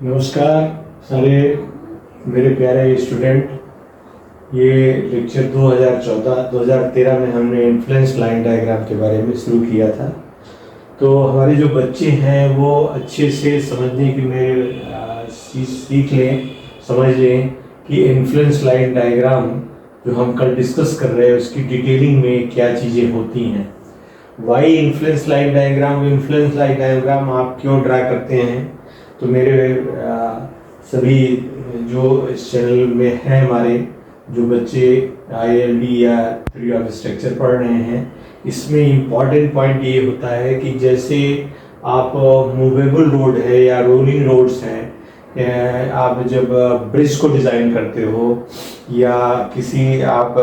नमस्कार सारे मेरे प्यारे स्टूडेंट। ये लेक्चर 2013 में हमने इन्फ्लुएंस लाइन डायग्राम के बारे में शुरू किया था। तो हमारे जो बच्चे हैं वो अच्छे से समझने की मेरे सीख लें, समझ लें कि इन्फ्लुएंस लाइन डायग्राम जो हम कल डिस्कस कर रहे हैं उसकी डिटेलिंग में क्या चीज़ें होती हैं। वाई इन्फ्लुएंस लाइन डायग्राम आप क्यों ड्रा करते हैं। तो मेरे सभी जो इस चैनल में हैं, हमारे जो बच्चे ILD या थ्योरी ऑफ स्ट्रक्चर पढ़ रहे हैं, इसमें इम्पॉर्टेंट पॉइंट ये होता है कि जैसे आप मूवेबल रोड है या रोलिंग रोड्स हैं, आप जब ब्रिज को डिज़ाइन करते हो या किसी आप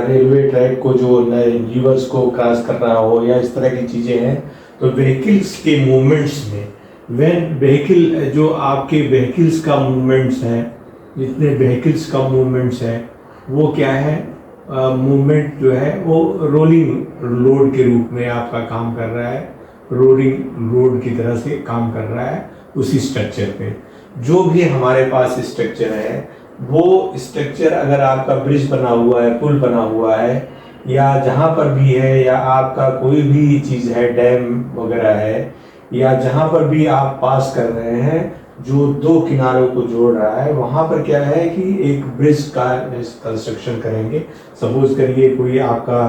रेलवे ट्रैक को जो रिवर्स को क्रॉस कर रहा हो या इस तरह की चीज़ें हैं, तो व्हीकल्स के मूवमेंट्स में व्हीकल जो आपके व्हीकल्स का मूवमेंट्स हैं, जितने व्हीकल्स का मूवमेंट्स हैं वो क्या है, मूवमेंट जो है वो रोलिंग लोड के रूप में आपका काम कर रहा है, रोलिंग रोड की तरह से काम कर रहा है उसी स्ट्रक्चर पे। जो भी हमारे पास स्ट्रक्चर है वो स्ट्रक्चर अगर आपका ब्रिज बना हुआ है, पुल बना हुआ है या जहाँ पर भी है, या आपका कोई भी चीज़ है, डैम वगैरह है, या जहाँ पर भी आप पास कर रहे हैं जो दो किनारों को जोड़ रहा है, वहाँ पर क्या है कि एक ब्रिज का कंस्ट्रक्शन करेंगे। सपोज करिए कोई आपका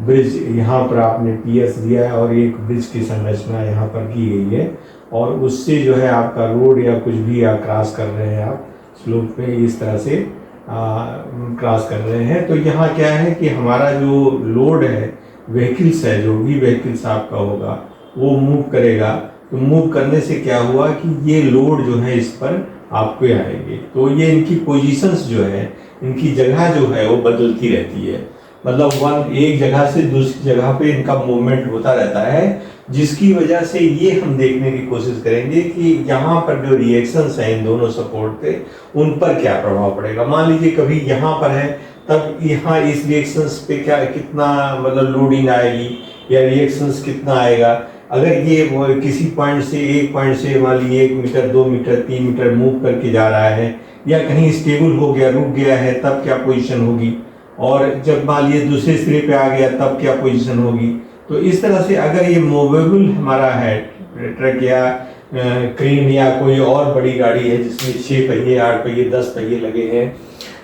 ब्रिज यहाँ पर आपने PS दिया है और एक ब्रिज की संरचना यहाँ पर की गई है और उससे जो है आपका रोड या कुछ भी आप क्रॉस कर रहे हैं, आप स्लोप पे इस तरह से क्रॉस कर रहे हैं। तो यहाँ क्या है कि हमारा जो लोड है, व्हीकल्स है, जो भी व्हीकल्स आपका होगा वो मूव करेगा। तो मूव करने से क्या हुआ कि ये लोड जो है इस पर आपको आएंगे। तो ये इनकी पोजीशंस जो है, इनकी जगह जो है वो बदलती रहती है। मतलब एक जगह से दूसरी जगह पे इनका मूवमेंट होता रहता है, जिसकी वजह से ये हम देखने की कोशिश करेंगे कि यहाँ पर जो रिएक्शंस हैं इन दोनों सपोर्ट पे, उन पर क्या प्रभाव पड़ेगा। मान लीजिए कभी यहाँ पर है, तब यहाँ इस रिएक्शंस पे क्या कितना मतलब लोडिंग आएगी या रिएक्शंस कितना आएगा। अगर ये किसी पॉइंट से, एक पॉइंट से मान लीजिए 1 मीटर, 2 मीटर, 3 मीटर मूव करके जा रहा है या कहीं स्टेबल हो गया, रुक गया है, तब क्या पोजीशन होगी। और जब मान लीजिए दूसरे सिरे पे आ गया तब क्या पोजीशन होगी। तो इस तरह से अगर ये मूवेबल हमारा है, ट्रक या क्रेन या कोई और बड़ी गाड़ी है जिसमें 6 पहिए, 8 पहिए, 10 पहिए लगे हैं,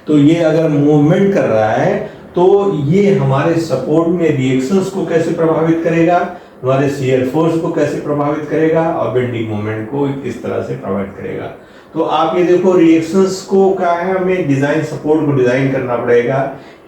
तो ये अगर मूवमेंट कर रहा है तो ये हमारे सपोर्ट में रिएक्शंस को कैसे प्रभावित करेगा, हमारे शियर फोर्स को कैसे प्रभावित करेगा और बेंडिंग मोमेंट को किस तरह से प्रभावित करेगा। तो आप ये देखो रिएक्शंस को क्या है, हमें डिजाइन सपोर्ट को डिजाइन करना पड़ेगा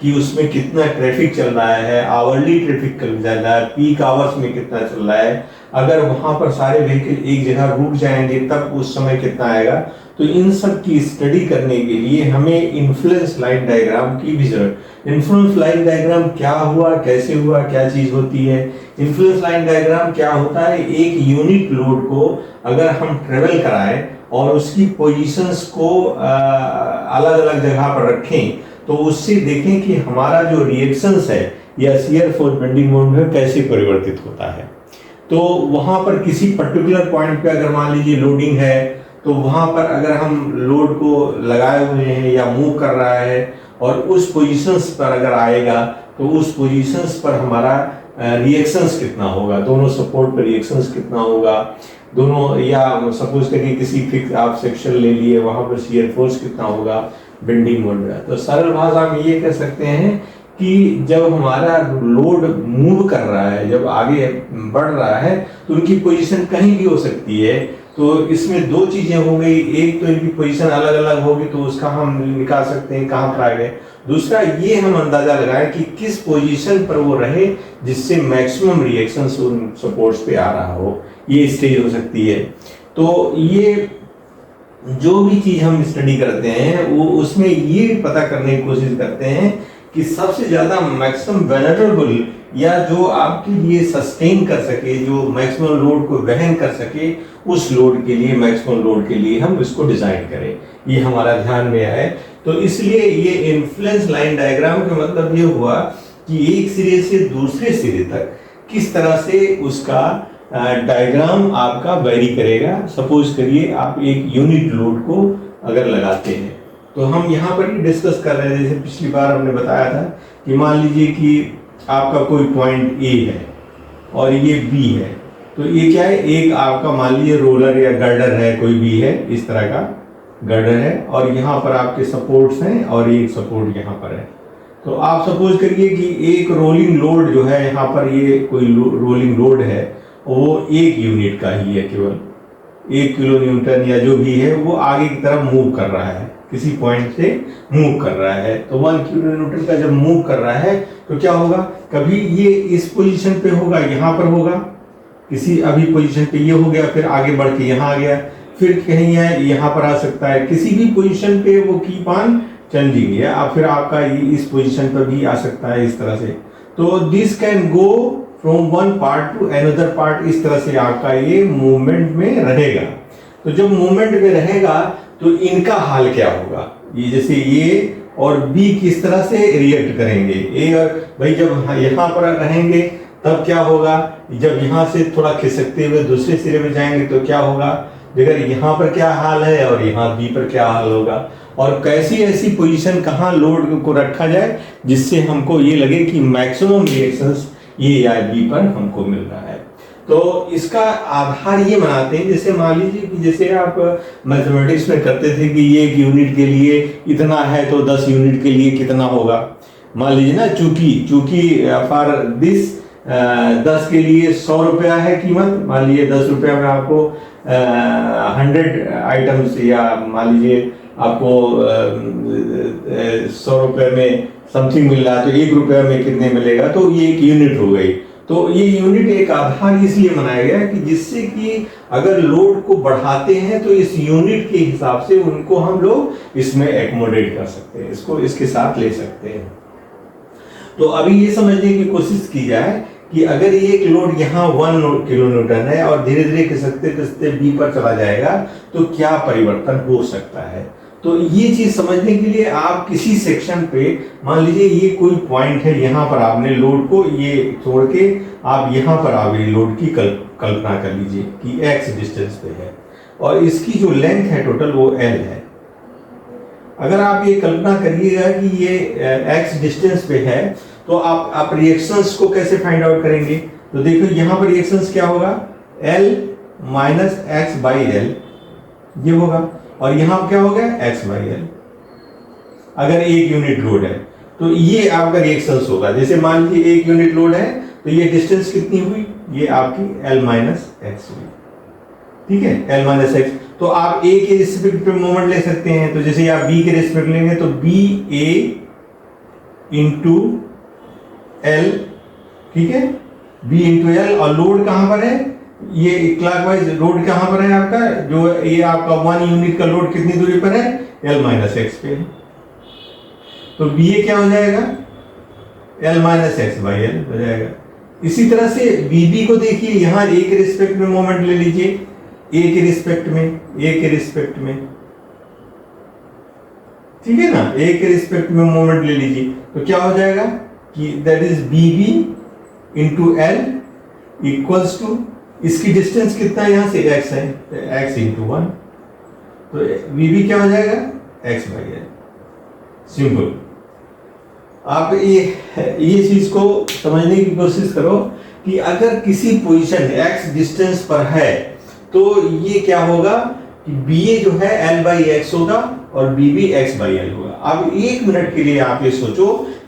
कि उसमें कितना ट्रैफिक चल रहा है, आवरली ट्रैफिक चल रहा है, पीक आवर्स में कितना चल रहा है। अगर वहां पर सारे व्हीकल एक जगह रुक जाएंगे तब उस समय कितना आएगा। तो इन सब की स्टडी करने के लिए हमें इन्फ्लुएंस लाइन डायग्राम की भी जरूरत। इन्फ्लुएंस लाइन डायग्राम क्या हुआ, कैसे हुआ, क्या चीज होती है। इन्फ्लुएंस लाइन डायग्राम क्या होता है, एक यूनिट लोड को अगर हम ट्रेवल कराएं और उसकी पोजीशंस को अलग अलग जगह पर रखें, तो उससे देखें कि हमारा जो रिएक्शंस है या शियर फोर्स बेंडिंग मोमेंट में कैसे परिवर्तित होता है। तो वहां पर किसी पर्टिकुलर पॉइंट पे अगर मान लीजिए लोडिंग है, तो वहां पर अगर हम लोड को लगाए हुए हैं या मूव कर रहा है और उस पोजीशंस पर अगर आएगा तो उस पोजीशंस पर हमारा रिएक्शंस कितना होगा, दोनों सपोर्ट पर रिएक्शंस कितना होगा, दोनों, या सपोज करिए किसी फिक्स आप सेक्शन ले लिए, वहां पर शियर फोर्स कितना होगा, बेंडिंग मोमेंट। तो सरल भाषा में ये कह सकते हैं कि जब हमारा लोड मूव कर रहा है, जब आगे बढ़ रहा है, तो उनकी पोजीशन कहीं भी हो सकती है। तो इसमें दो चीजें हो गई, एक तो इनकी पोजीशन अलग अलग होगी तो उसका हम निकाल सकते हैं कहाँ पर आ गए। दूसरा ये हम अंदाजा लगाएं कि किस पोजीशन पर वो रहे जिससे मैक्सिमम रिएक्शन उन सपोर्ट्स पे आ रहा हो, ये स्टेज हो सकती है। तो ये जो भी चीज हम स्टडी करते हैं वो उसमें ये पता करने की कोशिश करते हैं कि सबसे ज्यादा मैक्सिमम वेनरेबल या जो आपके लिए सस्टेन कर सके, जो मैक्सिमम लोड को वहन कर सके, उस लोड के लिए, मैक्सिमम लोड के लिए हम इसको डिजाइन करें, ये हमारा ध्यान में आए। तो इसलिए ये इन्फ्लुएंस लाइन डायग्राम का मतलब ये हुआ कि एक सिरे से दूसरे सिरे तक किस तरह से उसका डायग्राम आपका वेरी करेगा। सपोज करिए आप एक यूनिट लोड को अगर लगाते हैं, तो हम यहाँ पर ही डिस्कस कर रहे थे, जैसे पिछली बार हमने बताया था कि मान लीजिए कि आपका कोई पॉइंट ए है और ये बी है, तो ये क्या है, एक आपका मान लीजिए रोलर या गर्डर है, कोई भी है इस तरह का गर्डर है, और यहाँ पर आपके सपोर्ट्स हैं और एक सपोर्ट यहाँ पर है। तो आप सपोज करिए कि एक रोलिंग लोड जो है यहाँ पर, ये कोई रोलिंग लोड है, वो 1 यूनिट का ही है, केवल 1 किलो न्यूटन या जो भी है, वो आगे की तरफ मूव कर रहा है, किसी पॉइंट से मूव कर रहा है। तो 1 किलो न्यूटन का जब मूव कर रहा है तो क्या होगा, कभी ये इस पोजीशन पे होगा, यहाँ पर होगा, किसी अभी पोजीशन पे ये हो गया, फिर आगे बढ़ के यहाँ आ गया, फिर कहीं यहाँ पर आ सकता है, किसी भी पोजीशन पे वो कीप ऑन चेंजिंग है, अब फिर आपका ये इस पोजीशन पर भी आ सकता है इस तरह से। तो this can go from one part two another part, इस तरह से आपका ये मूवमेंट में रहेगा। तो जब मूवमेंट में रहेगा तो इनका हाल क्या होगा, ये जैसे ये और बी किस तरह से रिएक्ट करेंगे, ए और भाई जब यहाँ पर रहेंगे तब क्या होगा, जब यहाँ से थोड़ा खिसकते हुए दूसरे सिरे में जाएंगे तो क्या होगा, अगर यहाँ पर क्या हाल है और यहाँ बी पर क्या हाल होगा, और कैसी ऐसी पोजीशन कहाँ लोड को रखा जाए जिससे हमको ये लगे कि मैक्सिमम रिएक्शंस ये या बी पर हमको मिल रहा है। तो इसका आधार ये बनाते हैं, जैसे मान लीजिए कि जैसे आप मैथमेटिक्स में करते थे कि ये 1 यूनिट के लिए इतना है तो 10 यूनिट के लिए कितना होगा, मान लीजिए ना, चूंकि फॉर दिस 10 के लिए 100 रुपया है कीमत, मान लीजिए 10 रुपया में आपको 100 आइटम्स, या मान लीजिए आपको 100 रुपये में समथिंग मिल रहा है, तो 1 रुपया में कितने मिलेगा, तो ये 1 यूनिट हो गई। तो ये यूनिट एक आधार इसलिए बनाया गया कि जिससे कि अगर लोड को बढ़ाते हैं तो इस यूनिट के हिसाब से उनको हम लोग इसमें एकोमोडेट कर सकते हैं, इसको इसके साथ ले सकते हैं। तो अभी ये समझने की कोशिश की जाए कि अगर ये एक लोड यहाँ 1 किलो न्यूटन है और धीरे धीरे खिसकते खिसकते बी पर चला जाएगा तो क्या परिवर्तन हो सकता है। तो ये चीज समझने के लिए आप किसी सेक्शन पे, मान लीजिए ये कोई पॉइंट है, यहाँ पर आपने लोड को ये छोड़ के आप यहाँ पर आप ये लोड की कल्पना कर लीजिए कि x डिस्टेंस पे है और इसकी जो लेंथ है टोटल वो l है। अगर आप ये कल्पना करिएगा कि ये x डिस्टेंस पे है तो आप रिएक्शंस को कैसे फाइंड आउट करेंगे, तो देखो यहाँ पर रिएक्शंस क्या होगा, l minus x by L ये होगा, और यहाँ क्या हो गया x बाई एल। अगर 1 यूनिट लोड है तो ये आपका रिएक्शंस होगा, जैसे मान लीजिए 1 यूनिट लोड है तो ये डिस्टेंस कितनी हुई, ये आपकी l माइनस एक्स हुई, ठीक है, l माइनस एक्स। तो आप a के रिस्पेक्ट पे मोमेंट ले सकते हैं, तो जैसे आप b के रिस्पेक्ट लेंगे तो b a इंटू l, ठीक है, b इंटू एल, और लोड कहां पर है, ये क्लॉकवाइज लोड कहां पर है आपका, जो ये आपका 1 यूनिट का लोड कितनी दूरी पर है, l माइनस एक्स पे है। तो बी ए क्या हो जाएगा, l minus x by L हो जाएगा। इसी तरह से बीबी को देखिए, यहां ए के रिस्पेक्ट में मोमेंट ले लीजिए, ए के रिस्पेक्ट में, ठीक है ना, ए के रिस्पेक्ट में मोमेंट ले लीजिए, तो क्या हो जाएगा कि that is BB into L equals to, इसकी डिस्टेंस कितना है यहां से x है, तो x इंटू 1, तो बीबी क्या हो जाएगा, x बाई एल। सिंपल। आप ये चीज को समझने की कोशिश करो कि अगर किसी पोजीशन x डिस्टेंस पर है तो ये क्या होगा कि BA जो है L बाई एक्स होगा और BB x बाई एल होगा। अब 1 मिनट के लिए आप ये सोचो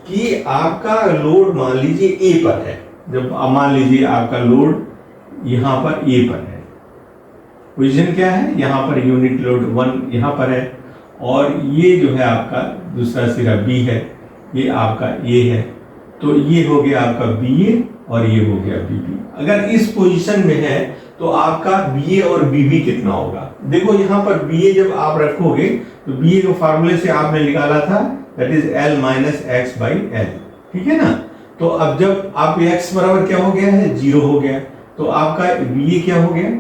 कि आपका लोड मान लीजिए A पर है, जब मान लीजिए आपका लोड यहाँ पर A पर है, पोजीशन क्या है, यहाँ पर यूनिट लोड 1 यहाँ पर है, और ये जो है आपका दूसरा सिरा B है, ये आपका A है, तो ये हो गया आपका BA और ये हो गया BB। अगर इस पोजीशन में है तो आपका BA और BB कितना होगा, देखो यहाँ पर BA जब आप रखोगे तो BA को फार्मूले से आपने निकाला था, that is L minus x by L, ठीक है ना। तो अब जब आप x बराबर क्या हो गया है, 0 हो गया, तो आपका BA क्या हो गया,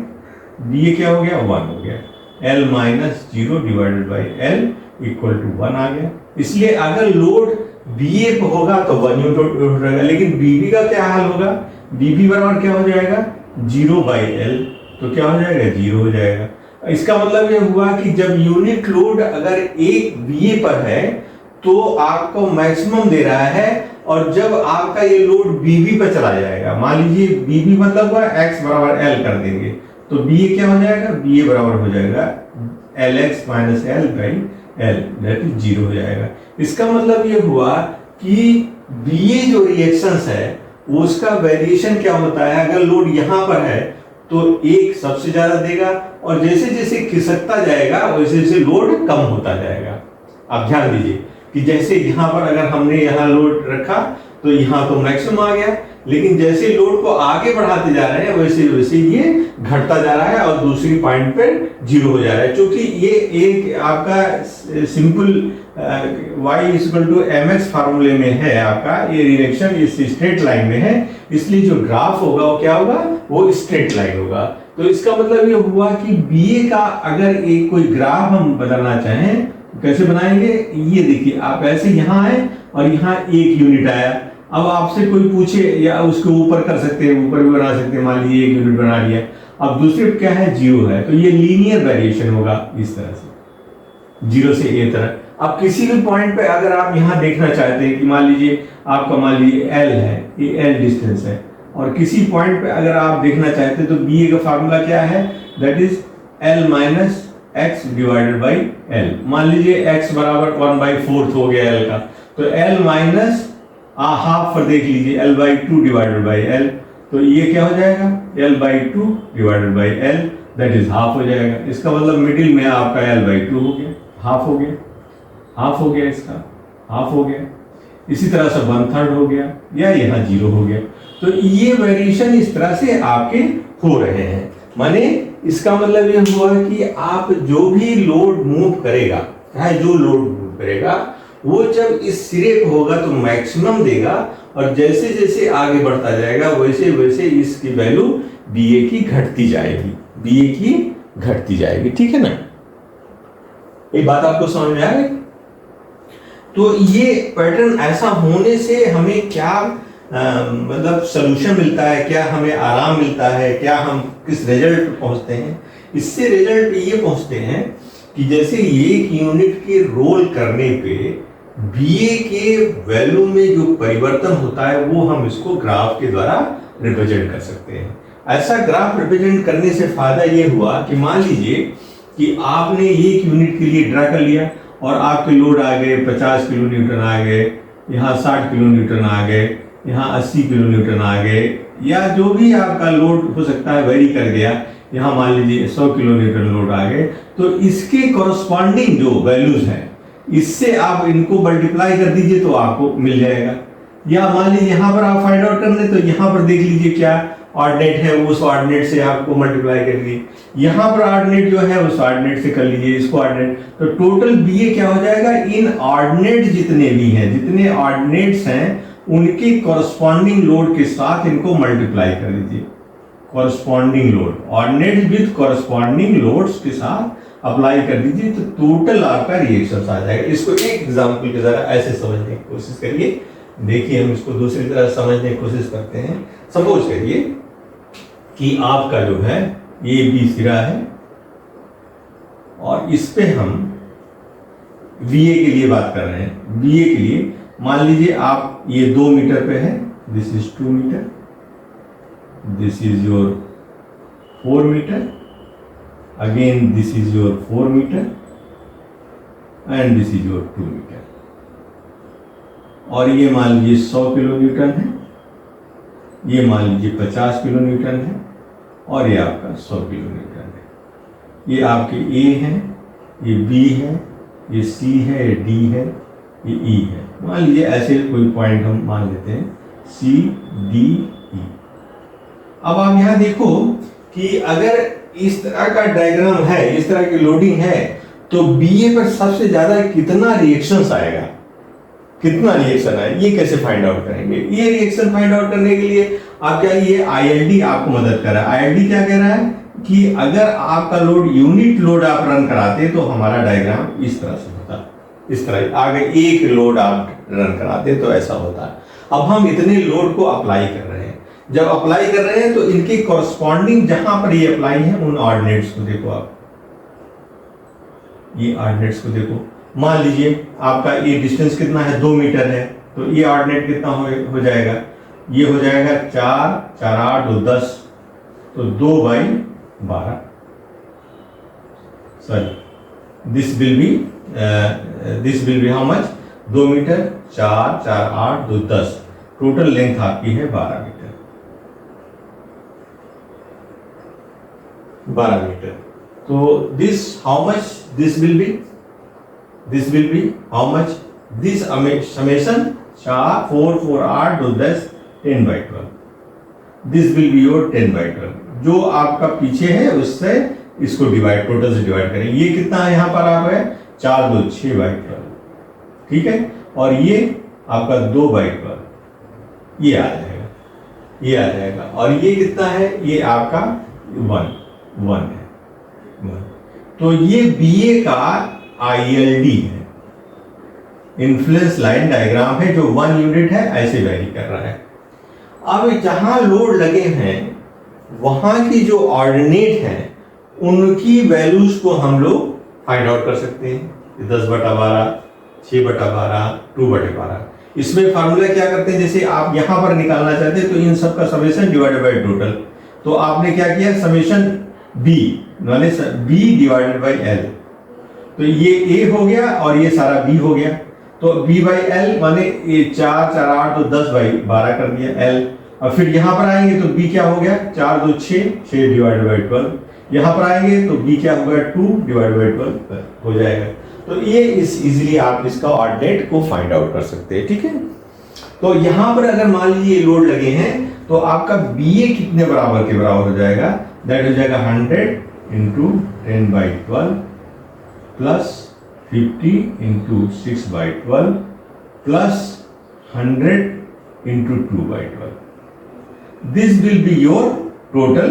BA क्या हो गया, 1 हो गया, L minus 0 divided by L equal to 1 आ गया। इसलिए अगर लोड BA पे होगा तो 1 यूनिट रहेगा, लेकिन BB का क्या हाल होगा, BB बराबर क्या हो जाएगा, 0/L, तो क्या हो जाएगा, 0 हो जाएगा। इसका मतलब ये हुआ कि जब यूनिट लोड अगर एक बीए पर है तो आपको मैक्सिमम दे रहा है, और जब आपका ये लोड बीबी पर चला जाएगा, मान लीजिए बीबी मतलब हुआ x बराबर L कर देंगे, तो बीए क्या हो जाएगा, बीए बराबर हो जाएगा Lx minus L by L, that is 0 हो जाएगा। इसका मतलब ये हुआ कि बीए जो रिएक्शंस है उसका वेरिएशन क्या होता है, अगर लोड यहां पर है तो एक सबसे ज्यादा देगा, और जैसे जैसे खिसकता जाएगा वैसे वैसे लोड कम होता जाएगा। आप ध्यान दीजिए कि जैसे यहाँ पर अगर हमने यहाँ लोड रखा तो यहाँ तो मैक्सिमम आ गया, लेकिन जैसे लोड को आगे बढ़ाते जा रहे हैं वैसे वैसे ये घटता जा रहा है और दूसरी पॉइंट पे 0 हो जा रहा है। क्योंकि ये एक आपका सिंपल y mx फार्मूले में है, आपका ये रिएक्शन इस स्ट्रेट लाइन में है, इसलिए जो ग्राफ होगा वो क्या होगा, वो स्ट्रेट लाइन होगा। तो इसका मतलब ये हुआ कि बीए का अगर एक कोई ग्राफ हम बनाना चाहें कैसे बनाएंगे, ये देखिए आप ऐसे यहाँ आए और यहाँ एक यूनिट आया, अब आपसे कोई पूछे या उसके ऊपर कर सकते हैं, ऊपर भी बना सकते हैं, मान लीजिए एक यूनिट बना लिया, अब दूसरे क्या है 0 है, तो ये लीनियर वेरिएशन होगा इस तरह से 0 से ये तरह। अब किसी भी पॉइंट पे अगर आप यहाँ देखना चाहते हैं कि मान लीजिए आपका मान लीजिए L है, ये L डिस्टेंस है, और किसी पॉइंट पे अगर आप देखना चाहते हैं तो बी का फार्मूला क्या है, that is L minus x divided by L। मान लीजिए x बराबर 1/4 हो गया L का, तो L माइनस हाफ पर देख लीजिए L/2 डिवाइडेड बाई L, तो ये क्या हो जाएगा L/2 divided by L, that is half हो जाएगा। इसका मतलब मिडिल में आपका L/2 हो गया, हाफ हो गया, हाफ हो गया, इसका हाफ हो गया। इसी तरह से 1/3 हो गया, या यहाँ 0 हो गया। तो ये वेरिएशन इस तरह से आपके हो रहे हैं। माने इसका मतलब ये हुआ कि आप जो भी लोड मूव करेगा, चाहे जो लोड मूव करेगा, वो जब इस सिरे पे होगा तो मैक्सिमम देगा, और जैसे जैसे आगे बढ़ता जाएगा वैसे वैसे इसकी वैल्यू बीए की घटती जाएगी, बीए की घटती जाएगी। ठीक है ना, ये बात आपको समझ में आ गई। तो ये पैटर्न ऐसा होने से हमें क्या मतलब सोल्यूशन मिलता है, क्या हमें आराम मिलता है, क्या हम किस रिजल्ट पे पहुंचते हैं, इससे रिजल्ट पे ये पहुंचते हैं कि जैसे एक यूनिट के रोल करने पे बीए के वैल्यू में जो परिवर्तन होता है वो हम इसको ग्राफ के द्वारा रिप्रेजेंट कर सकते हैं। ऐसा ग्राफ रिप्रेजेंट करने से फायदा ये हुआ कि मान लीजिए कि आपने एक यूनिट के लिए ड्रा कर लिया और आपके लोड आ गए 50 किलो न्यूटन आ गए, यहाँ 60 किलो न्यूटन आ गए, यहाँ 80 किलो न्यूटन आ गए, या जो भी आपका लोड हो सकता है वेरी कर गया, यहाँ मान लीजिए 100 किलो न्यूटन लोड आ गए, तो इसके कॉरस्पॉन्डिंग जो वैल्यूज हैं इससे आप इनको मल्टीप्लाई कर दीजिए तो आपको मिल जाएगा। या मान लीजिए यहाँ पर आप फाइंड आउट कर ले तो यहाँ पर देख लीजिए क्या ऑर्डिनेट है, उस ऑर्डिनेट से आपको मल्टीप्लाई कर लीजिए, यहाँ पर ऑर्डिनेट जो है उस ऑर्डिनेट से कर लीजिए इसको ऑर्डिनेट, तो टोटल बीए क्या हो जाएगा, इन ऑर्डिनेट जितने भी हैं, जितने ऑर्डिनेट्स हैं उनके कॉरस्पॉन्डिंग लोड के साथ इनको मल्टीप्लाई कर दीजिए। Corresponding load, ordinate with corresponding loads के साथ अप्लाई कर दीजिए, तो टोटल आपका रिएक्शन आ जाएगा। इसको एक एग्जांपल के जरा ऐसे समझने की कोशिश करिए, देखिए हम इसको दूसरी तरह समझने की कोशिश करते हैं। सपोज करिए कि आपका जो है ये बी सिरा है और इस पे हम बीए के लिए बात कर रहे हैं। बीए के लिए मान लीजिए आप ये 2 मीटर पे है, this is 2 metre, this is your 4 metre, again this is your 4 metre and this is your 2 metre, और ये मान लीजिए 100 किलो न्यूटन है, ये मान लीजिए 50 किलो न्यूटन है, और ये आपका 100 किलो न्यूटन है। ये आपके ए है, ये बी है, ये सी है, ये डी है, ये ई है। मान लीजिए ऐसे कोई पॉइंट हम मान लेते हैं सी डी ई। अब आप यहाँ देखो कि अगर इस तरह का डायग्राम है, इस तरह की लोडिंग है, तो बीए पर सबसे ज्यादा कितना रिएक्शंस आएगा, कितना रिएक्शन है, ये कैसे फाइंड आउट करेंगे। ये रिएक्शन फाइंड आउट करने के लिए आप क्या, ये आईएलडी आपको मदद कर रहा है। आईएलडी क्या कह रहा है कि अगर आपका लोड यूनिट लोड आप रन कराते तो हमारा डायग्राम इस तरह से होता, इस तरह आगे एक लोड आप रन कराते तो ऐसा होता। अब हम इतने लोड को अप्लाई कर रहे हैं, जब अप्लाई कर रहे हैं तो इनके कॉरस्पॉन्डिंग जहां पर ये अप्लाई है उन ऑर्डिनेट्स को देखो आप, ये ऑर्डिनेट्स को देखो। मान लीजिए आपका ये डिस्टेंस कितना है, 2 मीटर है, तो ये ऑर्डिनेट कितना हो जाएगा, ये हो जाएगा 4 4 8 और 10, तो 2/12, sorry this will be how much, 2 metre, 4 4 8 2 10, total length आपकी है 12 मीटर। 12 मीटर, तो this how much this will be how much, this summation 4 4 4 8 2 10 10/12, this will be your 10/12। जो आपका पीछे है उससे इसको डिवाइड, टोटल से डिवाइड करें, ये कितना है यहाँ पर आप है 4 2 6/12, ठीक है, और ये आपका 2/12, ये आ जाएगा, और ये कितना है, ये आपका 1 है, 1। तो ये BA का ILD है, इन्फ्लुएंस लाइन डायग्राम है, जो 1 यूनिट है, ऐसे वैरी कर रहा है। अब जहां लोड लगे हैं वहां की जो ऑर्डिनेट हैं उनकी वैल्यूज को हम लोग फाइंड आउट कर सकते हैं, 10/12, 6/12, 2/12। इसमें फार्मूला क्या करते हैं, जैसे आप यहां पर निकालना चाहते हैं तो इन सब का समेशन डिवाइडेड बाय टोटल, तो आपने क्या किया, समेशन B माने B डिवाइडेड बाय L, तो ये A हो गया और ये सारा B हो गया, तो B/L माने ये 4 4 8 तो 10/12 कर दिया L। और फिर यहाँ पर आएंगे तो B क्या हो गया, 4 2 6 6 डिवाइडेड बाय 12, यहाँ पर आएंगे तो B क्या होगा, 2 डिवाइडेड बाय 12 हो जाएगा। तो ये इजीली आप इसका ऑर्डिनेट को फाइंड आउट कर सकते हैं, ठीक है। तो यहाँ पर अगर मान लीजिए लोड लगे हैं तो आपका BA कितने बराबर के बराबर हो जाएगा, दैट हो जाएगा 100 × 10/12 plus 50 × 6/12 plus 100 × 2/12, this will be your total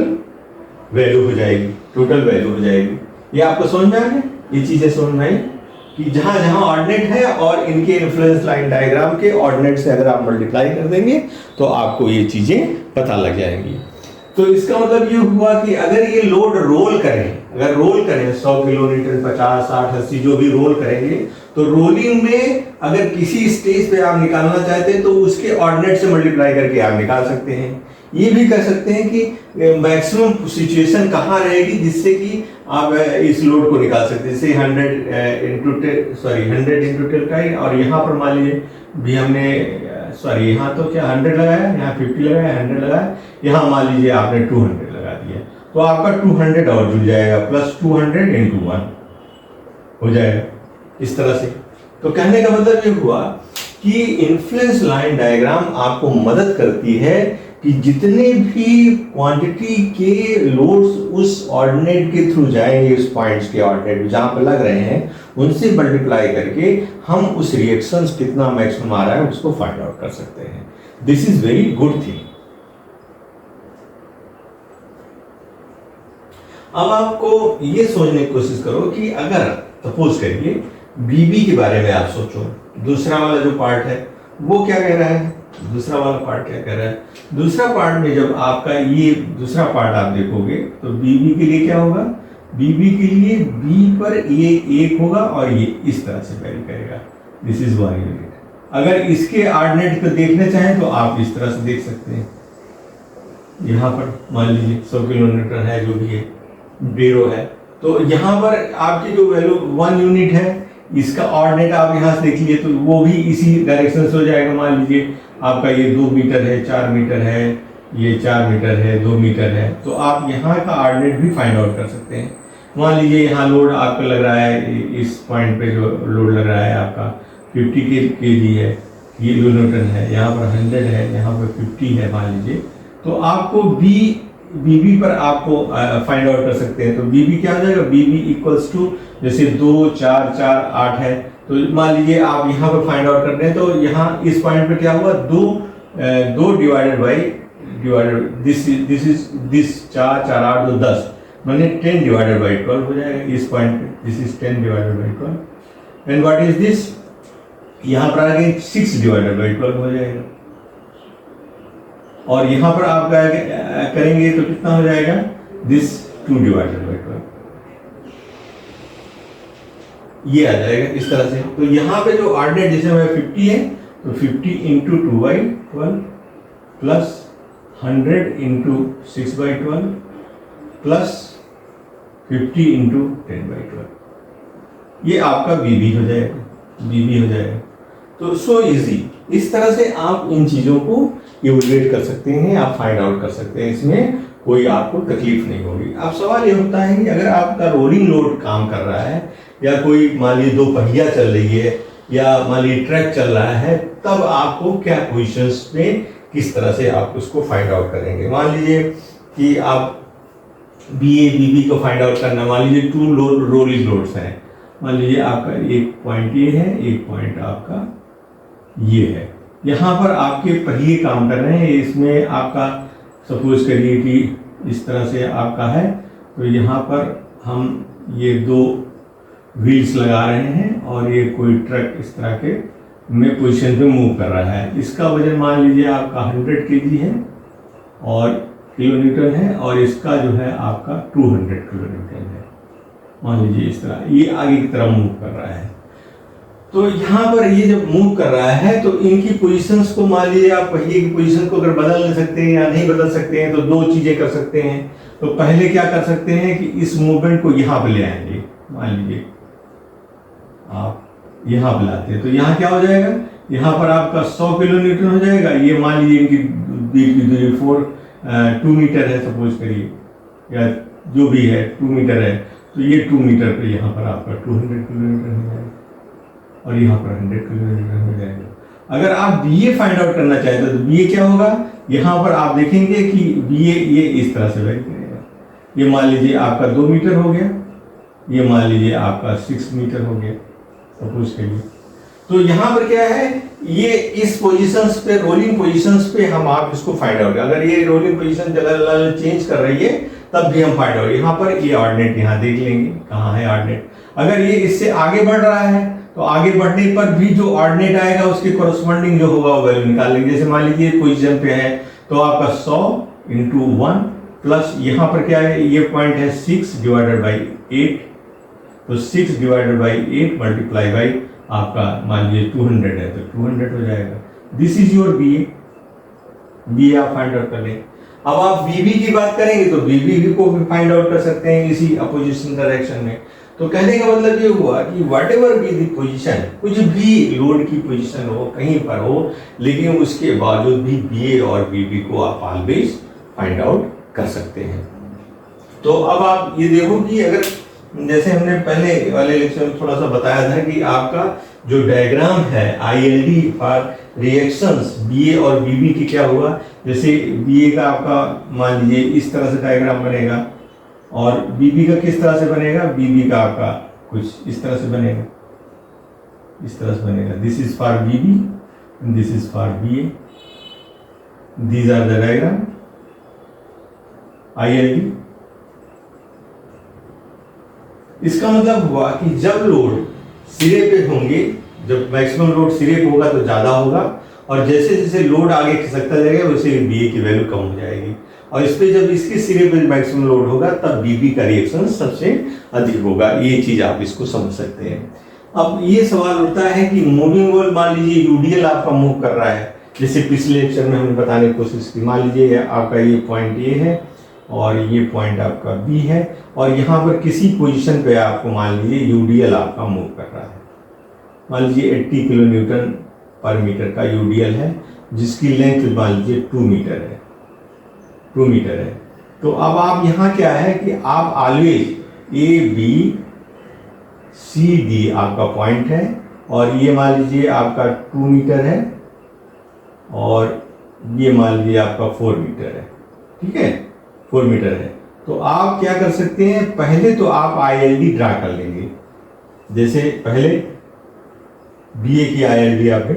value हो जाएगी, टोटल वैल्यू हो जाएगी। ये आपको समझ में आ गया, ये चीजें समझ में आई कि जहां जहां ऑर्डिनेट है और इनके इन्फ्लुएंस लाइन डायग्राम के ऑर्डिनेट से अगर आप मल्टीप्लाई कर देंगे तो आपको ये चीजें पता लग जाएंगी। तो इसका मतलब ये हुआ कि अगर ये लोड रोल करें, अगर रोल करें 100 किलोमीटर 50 60 80 जो भी रोल करेंगे, तो रोलिंग में अगर किसी स्टेज पे आप निकालना चाहते हैं तो उसके ऑर्डिनेट से मल्टीप्लाई करके आप निकाल सकते हैं। ये भी कर सकते हैं कि मैक्सिमम सिचुएशन कहाँ रहेगी जिससे कि आप इस लोड को निकाल सकते हैं, जैसे 100 × 10 का ही, और यहाँ पर मान लीजिए भी हमने सॉरी यहाँ तो क्या 100 लगाया, यहाँ 50 लगाया, 100 लगाया, यहाँ मान लीजिए आपने 200 लगा दिया, तो आपका 200 और जुड़ जाएगा, प्लस 200 × 1 हो जाएगा इस तरह से। तो कहने का मतलब ये हुआ कि इन्फ्लुएंस लाइन डायग्राम आपको मदद करती है कि जितने भी क्वांटिटी के लोड्स उस ऑर्डिनेट के थ्रू जाएंगे, उस पॉइंट्स के ऑर्डिनेट जहां पर लग रहे हैं उनसे मल्टीप्लाई करके हम उस रिएक्शंस कितना मैक्सिमम आ रहा है उसको फाइंड आउट कर सकते हैं। This is very good thing. अब आपको ये सोचने की कोशिश करो कि अगर सपोज करिए बीबी के बारे में आप सोचो, दूसरा वाला जो पार्ट है वो क्या कह रहा है, दूसरा वाला पार्ट क्या कह रहा है। दूसरा पार्ट में जब आपका ये दूसरा पार्ट आप देखोगे तो बीबी के लिए क्या होगा, बीबी के लिए बी पर ये 1 होगा और ये इस तरह से वैरी करेगा, दिस इज 1 यूनिट। अगर इसके ऑर्डिनेट को देखना चाहें तो आप इस तरह से देख सकते हैं, यहाँ पर मान लीजिए 100 किलोमीटर है जो भी है, 0 है, तो यहाँ पर आपकी जो वैल्यू 1 यूनिट है इसका ऑर्डिनेट आप यहाँ से देख लीजिए तो वो भी इसी डायरेक्शन से हो जाएगा। मान लीजिए आपका ये 2 मीटर है, 4 मीटर है, ये 4 मीटर है, 2 मीटर है, तो आप यहाँ का ऑर्डिनेट भी फाइंड आउट कर सकते हैं। मान लीजिए यहाँ लोड आपका लग रहा है, इस पॉइंट पे जो लोड लग रहा है आपका 50 kg है, ये न्यूटन है, यहाँ पर 100 है, यहाँ पर 50 है मान लीजिए, तो आपको बीबी पर आपको फाइंड आउट कर सकते हैं। तो बीबी क्या हो जाएगा, बीबी इक्वल्स टू जैसे 2 4 4 8 है, तो मान लीजिए आप यहाँ पर फाइंड आउट करते हैं तो यहाँ इस पॉइंट पे क्या हुआ, 2 डिवाइडेड बाई दिस 4 4 8 2 10 माने 10 डिवाइडेड बाई 12 हो जाएगा इस पॉइंट पे, this is 10 divided by 12 and what is this, यहाँ पर आगे 6 डिवाइडेड बाई 12 हो जाएगा। और यहाँ पर आप करेंगे तो कितना हो जाएगा, दिस 2 डिवाइडेड बाई 12, ये आ जाएगा इस तरह से। तो यहाँ पे जो ऑर्डिनेट जैसे हमें 50 है तो 50 into 2/12 plus 100 into 6/12 plus 50 into 10/12, ये आपका बीबी हो जाएगा, बीबी हो जाएगा। तो सो इजी, इस तरह से आप इन चीज़ों को इवैल्यूएट कर सकते हैं, आप फाइंड आउट कर सकते हैं, इसमें कोई आपको तकलीफ नहीं होगी। अब सवाल ये होता है कि अगर आपका रोलिंग लोड काम कर रहा है या कोई मान लीजिए 2 पहिया चल रही है या मान लीजिए ट्रक चल रहा है, तब आपको क्या पोजिशंस में किस तरह से आप उसको फाइंड आउट करेंगे। मान लीजिए कि आप बीबी को फाइंड आउट करना, मान लीजिए 2 रोलिंग लोड्स हैं, मान लीजिए आपका एक पॉइंट ये है, एक पॉइंट आपका ये है, यहाँ पर आपके पहिए काम कर रहे हैं, इसमें आपका सपोज करिए कि इस तरह से आपका है, तो यहाँ पर हम ये 2 व्हील्स लगा रहे हैं और ये कोई ट्रक इस तरह के में पोजीशन पे मूव कर रहा है। इसका वजन मान लीजिए आपका 100 kg है और किलोन्यूटन है, और इसका जो है आपका 200 किलोन्यूटन है, मान लीजिए इस तरह ये आगे की तरफ मूव कर रहा है। तो यहाँ पर ये जब मूव कर रहा है तो इनकी पोजीशंस को मान लीजिए आप पहिए की पोजीशन को अगर बदल नहीं सकते हैं या नहीं बदल सकते हैं तो 2 चीजें कर सकते हैं। तो पहले क्या कर सकते हैं कि इस मूवमेंट को यहाँ पे ले आएंगे, मान लीजिए आप यहाँ पे लाते हैं तो यहाँ क्या हो जाएगा, यहाँ पर आपका 100 किलोन्यूटन हो जाएगा। ये मान लीजिए इनकी दूरी 2 मीटर है सपोज करिए, या जो भी है 2 मीटर है, तो ये 2 मीटर पे यहाँ पर आपका 200 किलोमीटर हो जाएगा और यहाँ पर 100 किलोमीटर हो जाएगा। अगर आप बीए फाइंड आउट करना चाहते हो तो बीए क्या होगा, यहाँ पर आप देखेंगे कि बीए ये इस तरह से वैरी करेगा। ये मान लीजिए आपका 2 मीटर हो गया, ये मान लीजिए आपका 6 मीटर हो गया सपोज करिए। तो यहाँ पर क्या है, ये इस पोजीशंस पे, रोलिंग पोजीशंस पे हम आप इसको फाइंड आउट, अगर ये रोलिंग पोजीशन चेंज कर रही है तब भी हम फाइंड आउट, यहाँ पर ये ऑर्डिनेट यहाँ देख लेंगे कहाँ है ऑर्डिनेट। अगर ये इससे आगे बढ़ रहा है तो आगे बढ़ने पर भी जो ऑर्डिनेट आएगा उसके कोरस्पॉन्डिंग जो होगा वो वैल्यू निकाल लेंगे। जैसे मान लीजिए पोजीशन पे है तो आपका 100 इंटू 1 प्लस यहाँ पर क्या है, ये पॉइंट है 6 डिवाइडेड बाई 8, तो 6 डिवाइडेड बाई 8 मल्टीप्लाई बाई आपका मान लीजिए 200 है तो 200 हो जाएगा। This is your BA, BA आप फाइंड आउट कर लें। अब आप बीबी की बात करेंगे तो बीबी को भी फाइंड आउट कर सकते हैं इसी अपोजिशन डायरेक्शन में। तो कहने का मतलब ये हुआ कि what ever be the position, कुछ भी लोड की पोजिशन हो कहीं पर हो, लेकिन उसके बावजूद भी बीए और बीबी को आप ऑलवेज फाइंड आउट कर सकते हैं। तो अब आप ये देखो कि अगर जैसे हमने पहले वाले लेक्चर में थोड़ा सा बताया था कि आपका जो डायग्राम है आईएलडी फॉर रिएक्शंस बीए और बीबी की क्या हुआ, जैसे बीए का आपका मान लीजिए इस तरह से डायग्राम बनेगा और बीबी का किस तरह से बनेगा, बीबी का आपका कुछ इस तरह से बनेगा, इस तरह से बनेगा। This is for BB, this is for BA, these are the diagram ILD. इसका मतलब हुआ कि जब लोड सिरे पे होंगे, जब मैक्सिमम लोड सिरे पे होगा तो ज्यादा होगा, और जैसे जैसे लोड आगे खिसकता जाएगा वैसे बीए की वैल्यू कम हो जाएगी, और इस पे जब इसके सिरे पे मैक्सिमम लोड होगा तब बीबी का रिएक्शन सबसे अधिक होगा। ये चीज आप इसको समझ सकते हैं। अब ये सवाल उठता है कि मूविंग बॉल मान लीजिए यूडीएल आपका मूव कर रहा है, जैसे पिछले लेक्चर में हमने बताने की कोशिश की। मान लीजिए आपका ये पॉइंट ए है और ये पॉइंट आपका बी है, और यहाँ पर किसी पोजीशन पे आपको मान लीजिए यूडीएल आपका मूव कर रहा है। मान लीजिए 80 किलोन्यूटन पर मीटर का यूडीएल है, जिसकी लेंथ मान लीजिए 2 मीटर है, 2 मीटर है। तो अब आप यहाँ क्या है कि आप always A B C D आपका पॉइंट है, और ये मान लीजिए आपका 2 मीटर है और ये मान लीजिए आपका 4 मीटर है, ठीक है, 4 मीटर है। तो आप क्या कर सकते हैं, पहले तो आप आईएलडी ड्रा कर लेंगे। जैसे पहले बीए की आईएलडी आपने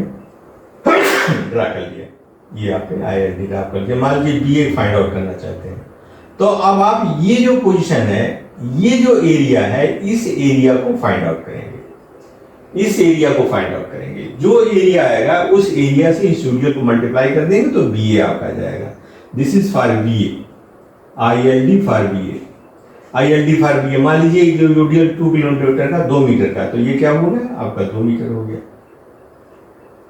ड्रा कर लिया, ये आपने आईएलडी ड्रा कर लिया। मान लीजिए बीए फाइंड आउट करना चाहते हैं, तो अब आप ये जो पोजीशन है, ये जो एरिया है, इस एरिया को फाइंड आउट करेंगे। इस एरिया को फाइंड आउट करेंगे। जो एरिया आएगा उस एरिया से इस यूडियल को मल्टीप्लाई कर देंगे तो बी ए आपका जाएगा। This is for B A, ILD for B A, ILD for B A. मान लीजिए यूडियल 2 किलोमीटर का 2 मीटर का, तो ये क्या हो गया आपका 2 मीटर हो गया।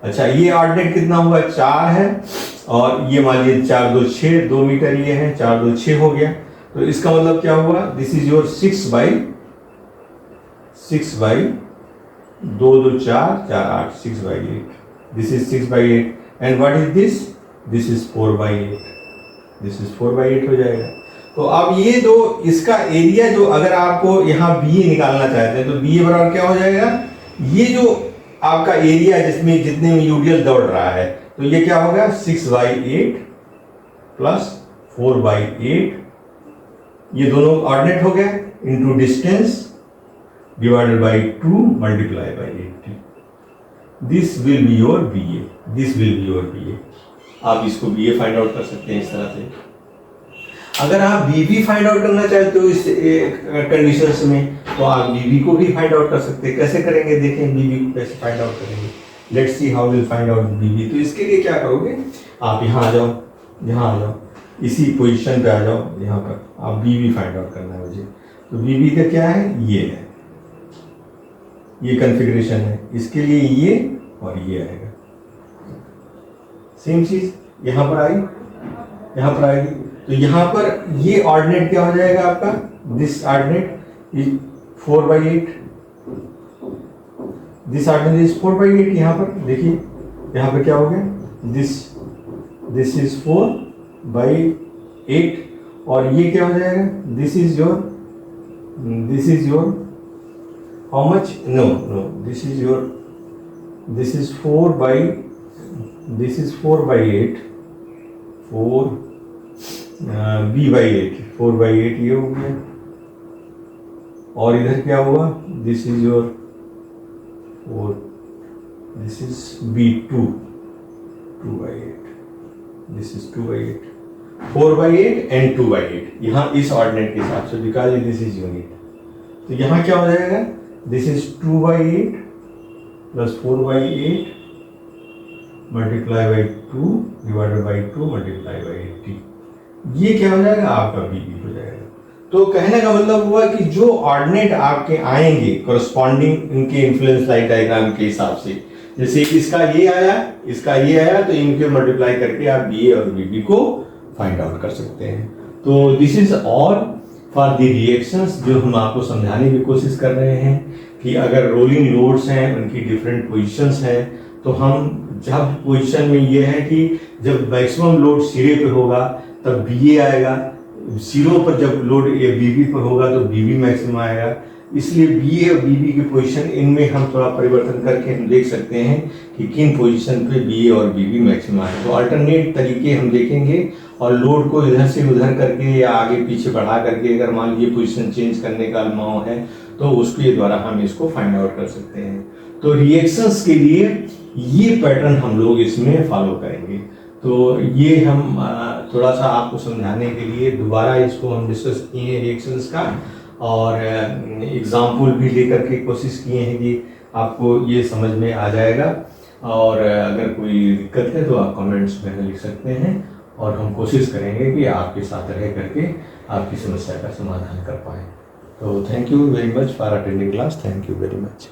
अच्छा, ये ऑर्डिनेट कितना हुआ 4 है, और ये मान लीजिए 4 2 6, 2 मीटर ये है, 4 2 6 हो गया। तो इसका मतलब क्या हुआ, this is your 6 by 2 2 4 4 8, 6 by 8। This is 6 by 8 and what is this, this is 4 by 8, this is 4 by 8 हो जाएगा। तो अब ये जो इसका एरिया, जो अगर आपको यहाँ बी ए निकालना चाहते हैं तो बी ए बराबर क्या हो जाएगा, ये जो आपका एरिया जिसमें जितने में यूडियल दौड़ रहा है, तो ये क्या होगा 6 बाई 8 प्लस 4 बाई 8, ये दोनों ऑर्डिनेट हो गया, into distance divided by 2 multiply by 80। This will be your B A, this will be your B A. आप इसको बी ए फाइंड आउट कर सकते हैं इस तरह से। अगर आप बीबी फाइंड आउट करना चाहते हो इस कंडीशंस में, तो आप बीबी को भी फाइंड आउट कर सकते हैं। कैसे करेंगे देखें, बीबी को कैसे फाइंड आउट करेंगे। Let's see how will find out B B. तो इसके लिए क्या करोगे, आप यहाँ आ जाओ, यहाँ आ जाओ, इसी पोजीशन पे आ जाओ, यहाँ पर आप बीबी फाइंड आउट करना है मुझे। तो बीबी का क्या है, ये है, ये कॉन्फ़िगरेशन है, इसके लिए ये और ये आएगा। सेम चीज यहाँ पर आई, यहाँ पर आएगी। तो यहाँ पर ये ऑर्डिनेट क्या हो जाएगा आपका, this ordinate 4 by 8, this ordinate is 4 by 8। यहाँ पर देखिए, यहाँ पर क्या हो गया, दिस इज 4 बाई 8, और ये क्या हो जाएगा, this is your how much, no this is 4 by 8, 4 b by 8, 4 by 8 ये हो गया। और इधर क्या हुआ, this is your 4, this is b2, 2 by 8, this is 2 by 8, 4 by 8 and 2 by 8 यहाँ इस ऑर्डिनेट के हिसाब से, बिकॉज दिस इज यूनिट। तो यहाँ क्या हो जाएगा, this is 2 by 8 plus 4 by 8 multiply by 2 divided by 2 multiply by 80। ये क्या हो जाएगा, आपका बीबी हो जाएगा। तो कहने का मतलब हुआ कि जो ऑर्डिनेट आपके आएंगे करस्पॉन्डिंग इनके इन्फ्लुएंस लाइन डायग्राम के हिसाब से, जैसे इसका ये आया, इसका ये आया, तो इनके मल्टीप्लाई करके आप बी ए और बीबी को फाइंड आउट कर सकते हैं। तो this is all for the reactions, जो हम आपको समझाने की कोशिश कर रहे हैं कि अगर रोलिंग लोड्स हैं, उनकी डिफरेंट पोजीशंस हैं, तो हम जब पोजीशन में ये है कि जब मैक्सिमम लोड सिरे पे होगा तब बी ए आएगा, सिरों पर जब लोड बीबी पर होगा तो बीबी मैक्सिमम आएगा। इसलिए बी ए और बीबी की पोजीशन, इनमें हम थोड़ा परिवर्तन करके हम देख सकते हैं कि किन पोजीशन पे बी ए और बीबी मैक्सिमम आए। तो अल्टरनेट तरीके हम देखेंगे, और लोड को इधर से उधर करके या आगे पीछे बढ़ा करके, अगर मान लीजिए पोजीशन चेंज करने का अल्माव है, तो उसके द्वारा हम इसको फाइंड आउट कर सकते हैं। तो रिएक्शंस के लिए ये पैटर्न हम लोग इसमें फॉलो करेंगे। तो ये हम थोड़ा सा आपको समझाने के लिए दोबारा इसको हम डिस्कस किए हैं रिएक्शंस का, और एग्जाम्पल भी लेकर के कोशिश किए हैं कि आपको ये समझ में आ जाएगा। और अगर कोई दिक्कत है तो आप कमेंट्स में लिख सकते हैं, और हम कोशिश करेंगे कि आपके साथ रह करके आपकी समस्या का समाधान कर पाएँ। तो thank you very much for attending class, thank you very much.